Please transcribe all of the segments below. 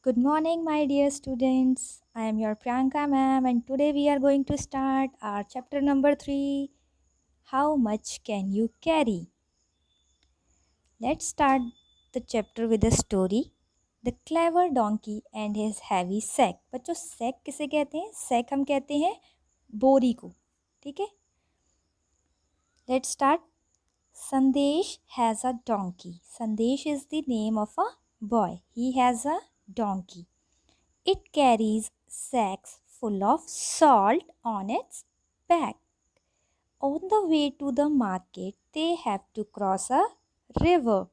Good morning, my dear students. I am your Priyanka ma'am, and today we are going to start our chapter number 3. How much can you carry? Let's start the chapter with a story. The clever donkey and his heavy sack. बच्चों sack किसे कहते हैं? Sack हम कहते हैं बोरी को. ठीक है? Let's start. Sandesh has a donkey. Sandesh is the name of a boy. He has a donkey. It carries sacks full of salt on its back. On the way to the market, they have to cross a river.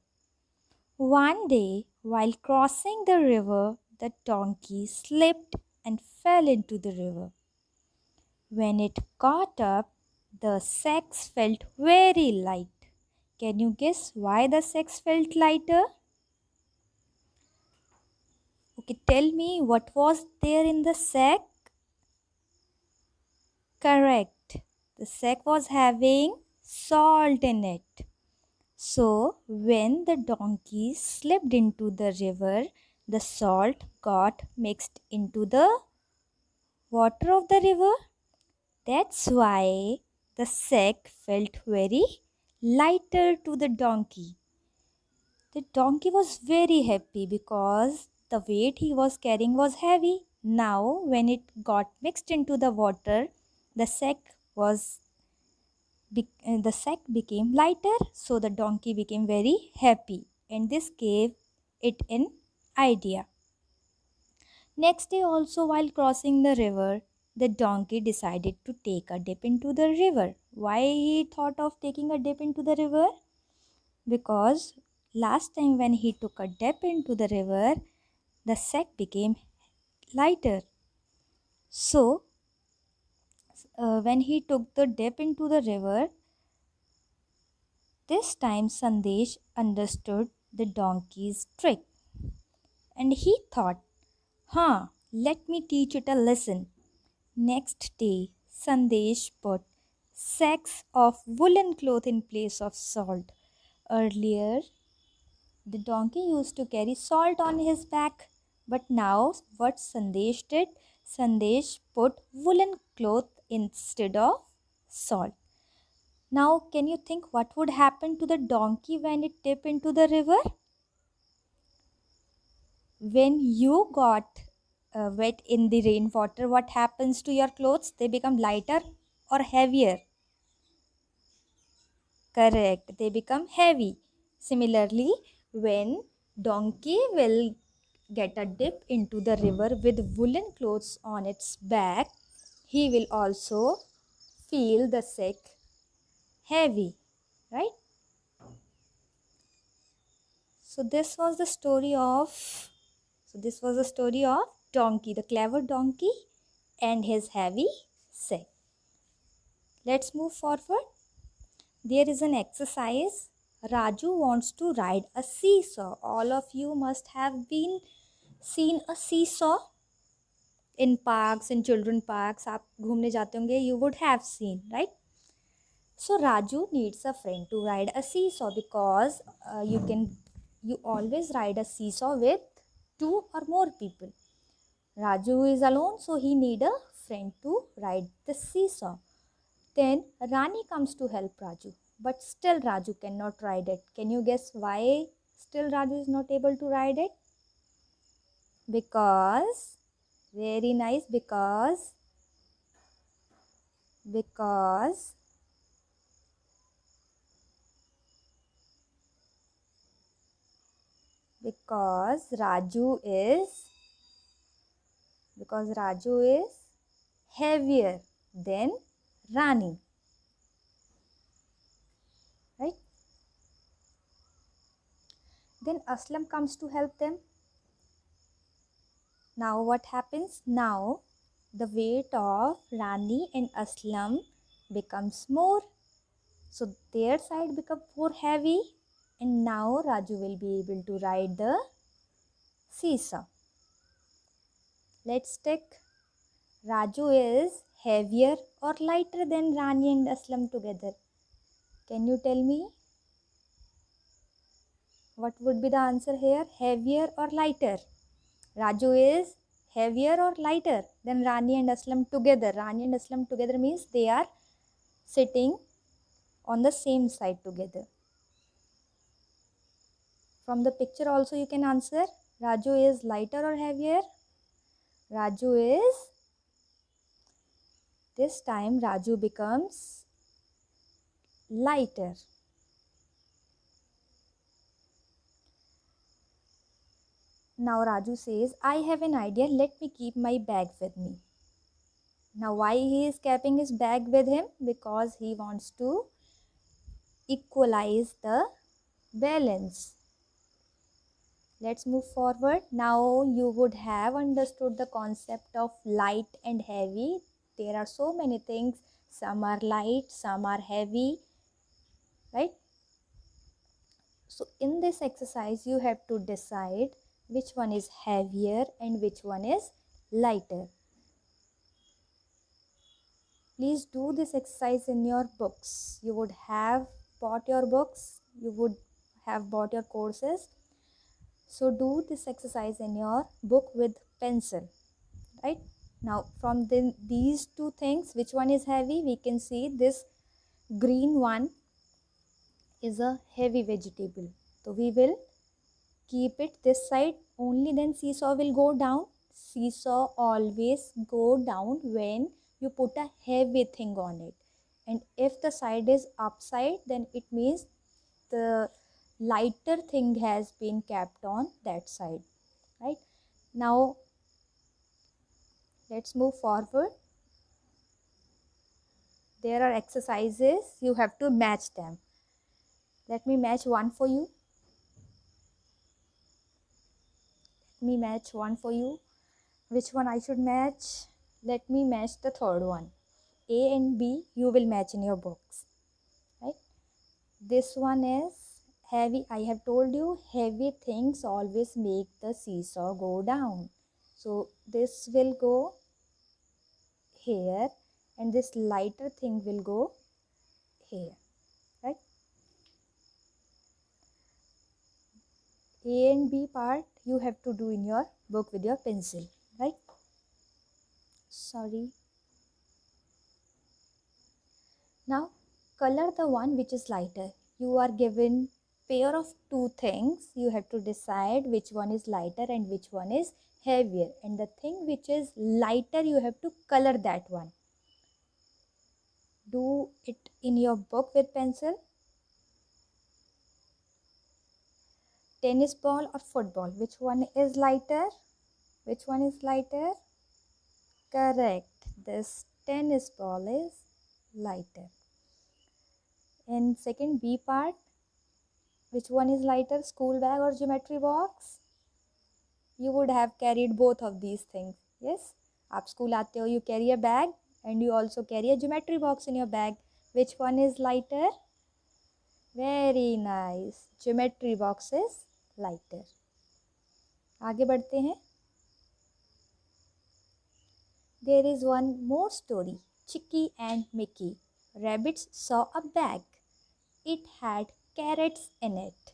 One day, while crossing the river, the donkey slipped and fell into the river. When it caught up, the sacks felt very light. Can you guess why the sacks felt lighter? Okay, tell me what was there in the sack? Correct. The sack was having salt in it. So, when the donkey slipped into the river, the salt got mixed into the water of the river. That's why the sack felt very lighter to the donkey. The donkey was very happy because the weight he was carrying was heavy. Now, when it got mixed into the water, the sack was the sack became lighter, so the donkey became very happy, and this gave it an idea. Next day, also while crossing the river, the donkey decided to take a dip into the river. Why he thought of taking a dip into the river? Because last time when he took a dip into the river, the sack became lighter. So, when he took the dip into the river, this time Sandesh understood the donkey's trick, and he thought, let me teach it a lesson. Next day, Sandesh put sacks of woolen cloth in place of salt. Earlier, the donkey used to carry salt on his back, but now what Sandesh did? Sandesh put woolen cloth instead of salt. Now, can you think what would happen to the donkey when it dipped into the river? When you got wet in the rainwater, what happens to your clothes? They become lighter or heavier? Correct, they become heavy. Similarly, when donkey will get a dip into the river with woolen clothes on its back, he will also feel the sack heavy, right? So this was the story of donkey, the clever donkey and his heavy sack. Let's move forward. There is an exercise. Raju wants to ride a seesaw. All of you must have been seen a seesaw in parks, in children parks. आप घूमने जाते होंगे, you would have seen, right? So Raju needs a friend to ride a seesaw because you always ride a seesaw with two or more people. Raju is alone, so he need a friend to ride the seesaw. Then Rani comes to help Raju, but still Raju cannot ride it. Can you guess why still Raju is not able to ride it? Because, very nice, because Raju is heavier than Rani, right? Then Aslam comes to help them. Now what happens? Now the weight of Rani and Aslam becomes more. So their side becomes more heavy, and now Raju will be able to ride the seesaw. Let's check. Raju is heavier or lighter than Rani and Aslam together? Can you tell me? What would be the answer here? Heavier or lighter? Raju is heavier or lighter than Rani and Aslam together. Rani and Aslam together means they are sitting on the same side together. From the picture also you can answer. Raju is lighter or heavier? Raju is, this time Raju becomes lighter. Now Raju says, I have an idea, let me keep my bag with me. Now why he is keeping his bag with him? Because he wants to equalize the balance. Let's move forward. Now you would have understood the concept of light and heavy. There are so many things. Some are light, some are heavy, right? So in this exercise, you have to decide which one is heavier and which one is lighter. Please do this exercise in your books. You would have bought your books, you would have bought your courses. So do this exercise in your book with pencil, right? Now from these two things, which one is heavy? We can see this green one is a heavy vegetable. So we will keep it this side only, then seesaw will go down. Seesaw always go down when you put a heavy thing on it. And if the side is upside, then it means the lighter thing has been kept on that side, right? Now let's move forward. There are exercises, you have to match them. Let me match one for you. Which one I should match? Let me match the third one. A and B you will match in your books, right? This one is heavy. I have told you heavy things always make the seesaw go down. So this will go here and this lighter thing will go here, right? A and B part you have to do in your book with your pencil, right? Sorry. Now color the one which is lighter. You are given pair of two things. You have to decide which one is lighter and which one is heavier. And the thing which is lighter, you have to color that one. Do it in your book with pencil. Tennis ball or football? Which one is lighter? Which one is lighter? Correct. This tennis ball is lighter. In second B part, which one is lighter, school bag or geometry box? You would have carried both of these things. Yes, आप school आते हो, you carry a bag and you also carry a geometry box in your bag. Which one is lighter? Very nice. Geometry box is lighter. आगे बढ़ते हैं. There is one more story. Chicky and Mickey. Rabbits saw a bag. It had carrots in it.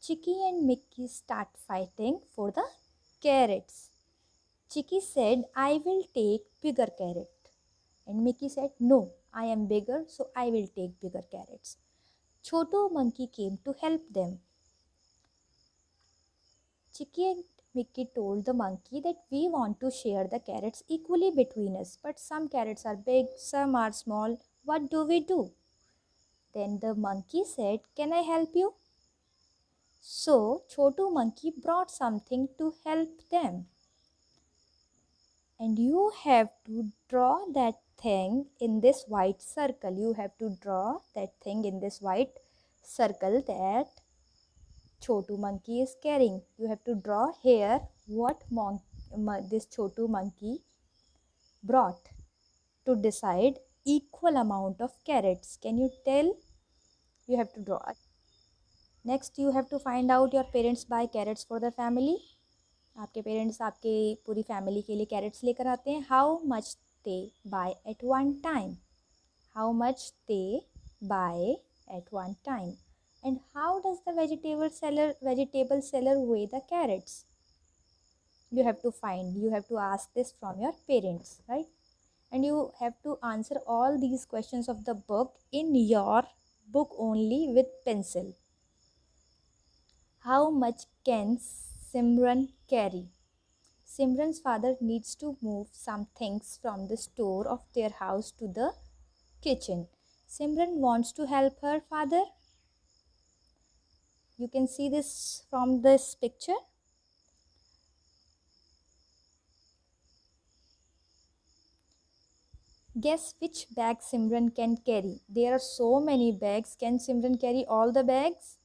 Chicky and Mickey start fighting for the carrots. Chicky said, I will take bigger carrot. And Mickey said, no, I am bigger, so I will take bigger carrots. Chotu monkey came to help them. Chicky and Mickey told the monkey that we want to share the carrots equally between us, but some carrots are big, some are small. What do we do? Then the monkey said, can I help you? So Chotu monkey brought something to help them. And you have to draw that thing in this white circle. You have to draw that thing in this white circle that Chotu monkey is carrying. You have to draw here what this Chotu monkey brought to decide equal amount of carrots. Can you tell? You have to draw. Next you have to find out your parents buy carrots for the family. आपके parents आपके पूरी family के लिए carrots लेकर आते हैं. How much they buy at one time. How much they buy at one time. And how does the vegetable seller weigh the carrots? You have to find, you have to ask this from your parents, right? And you have to answer all these questions of the book in your book only with pencil. How much can Simran carry? Simran's father needs to move some things from the store of their house to the kitchen. Simran wants to help her father. You can see this from this picture. Guess which bag Simran can carry. There are so many bags. Can Simran carry all the bags?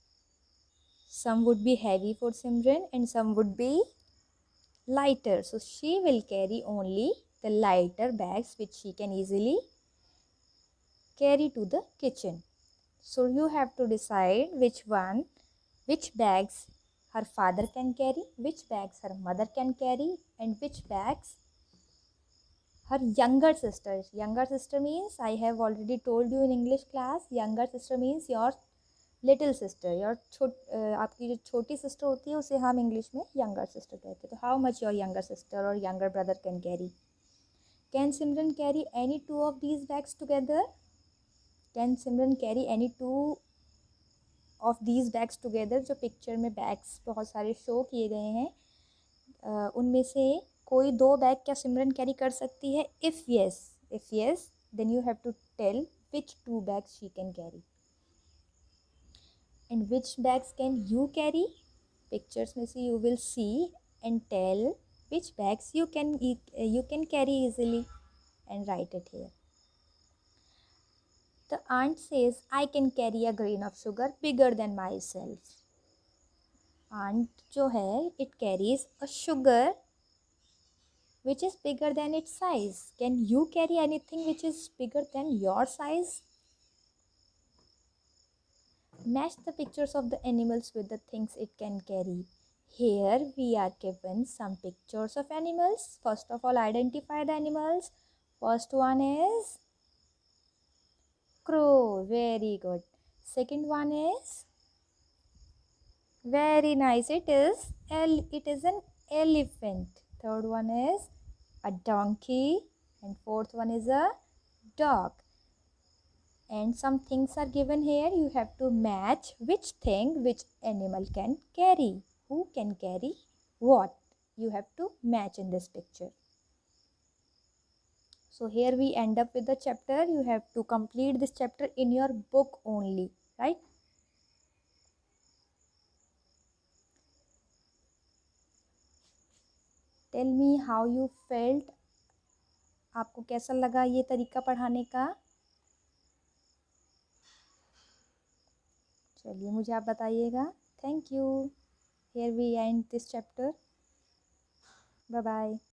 Some would be heavy for Simran and some would be lighter. So she will carry only the lighter bags which she can easily carry to the kitchen. So you have to decide which bags her father can carry, which bags her mother can carry, and which bags her younger sister. Younger sister means, I have already told you in English class, younger sister means your little sister, your आपकी जो छोटी sister होती है उसे हम English में younger sister कहते हैं. तो how much your younger sister और younger brother can carry? Can Simran carry any two of these bags together? Can Simran carry any two of these bags together? जो पिक्चर में बैग्स बहुत सारे शो किए गए हैं, उनमें से कोई 2 बैग क्या सिमरन कैरी कर सकती है? If yes then you have to tell which 2 bags she can carry. And which bags can you carry? Pictures में से you will see and tell which bags you can carry easily and write it here. The aunt says, I can carry a grain of sugar bigger than myself. Aunt जो है, it carries a sugar which is bigger than its size. Can you carry anything which is bigger than your size? Match the pictures of the animals with the things it can carry. Here we are given some pictures of animals. First of all, identify the animals. First one is crow. Very good. Second one is very nice. It is an elephant. Third one is a donkey. And fourth one is a dog. And some things are given here. You have to match which thing which animal can carry. Who can carry what? You have to match in this picture. So here we end up with the chapter. You have to complete this chapter in your book only, right? Tell me how you felt. आपको कैसा लगा ये तरीका पढ़ाने का? चलिए मुझे आप बताइएगा. Thank you. Here we end this chapter. Bye bye.